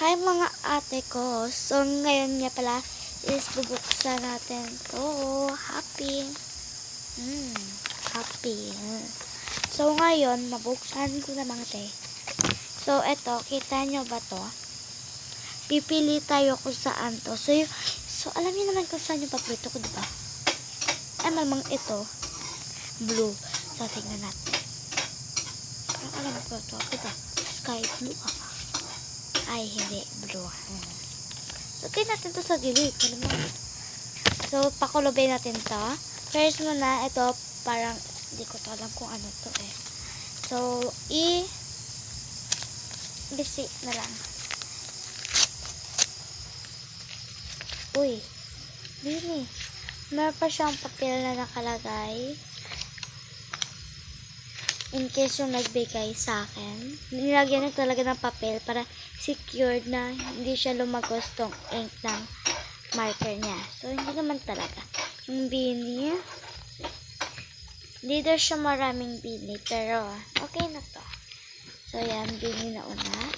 Hi mga ate ko. So ngayon nga pala is bubuksan natin to. Happy. Happy. So ngayon mabuksan ko na mga te. So eto, kita nyo ba to? Pipili tayo kung saan to. So alam niyo naman kung saan yung paborito ko, diba? Ay malamang ito. Blue. So tingnan natin. Parang alam ko to. Diba? Sky blue ay hindi blue. So tingnan natin to sa gilid. So pakulubin natin to. First muna ito, parang hindi ko to alam kung ano to eh. So bisi na lang. Uy, Bini, meron pa siyang papel na nakalagay. In case yung nagbigay sa akin, nilagyan na talaga ng papel para secured na hindi siya lumagos tong ink ng marker niya. So, hindi naman talaga. Yung Bini, hindi daw siya maraming Bini, pero okay na to. So, yan, Bini na una.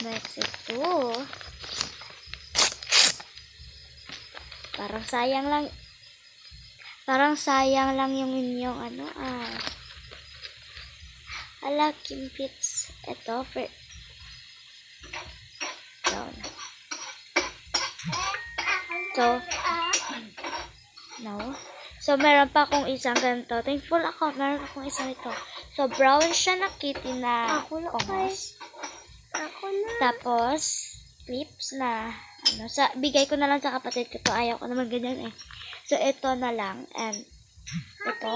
Next ito. Parang sayang lang yung inyong ala, Kimpits. Ito, So, meron pa akong isang ganito. Thankful ako, meron akong isang ito. So, brown siya na kitty na ongos. Tapos, clips na, bigay ko na lang sa kapatid ko to. Ayaw ko naman ganyan eh. So, ito na lang. And, ito.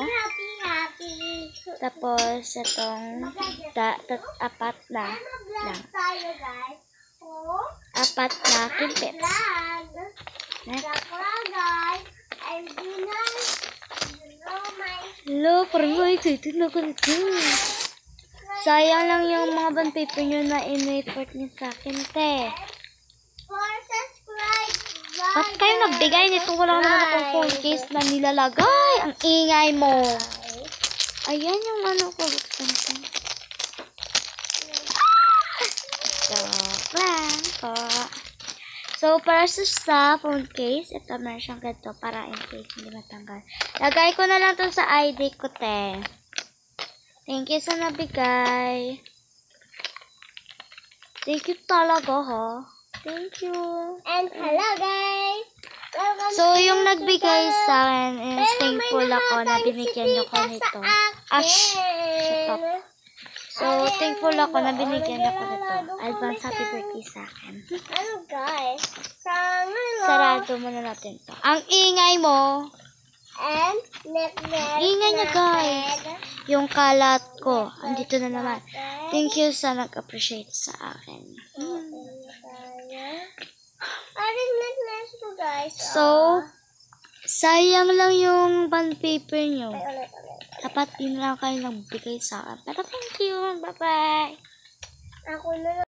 Tapos, itong apat na lang. Apat na kimpits. Hello, parang may excited na ko nito. Sayang lang yung mga bond paper nyo na in-report niyo sa akin, te. Ba't kayo nagbigay nito? Wala naman akong phone case na nilalagay. Ang ingay mo. Ayan yung ko. Buksan ko. Joke lang po. So, para sa phone case, ito meron siyang ganito para in case hindi matanggal. Lagay ko na lang to sa ID ko, te. Thank you sa nabigay. Thank you talaga, ha? Thank you. And hello, guys. So, yung nagbigay sa akin is thankful ako na binigyan niyo ko nito. Shut up. So, thankful ako na binigyan niyo ko nito. Advance happy birthday sa akin. Hello, guys. Sarado muna natin to. Ang ingay mo. And Ingay niya, guys. Yung kalat ko. Andito na naman. Thank you sa nag-appreciate sa akin. So, sayang lang yung bond paper nyo. Dapat din lang kayo nagbigay sa akin. Pero thank you. Bye-bye. Ako na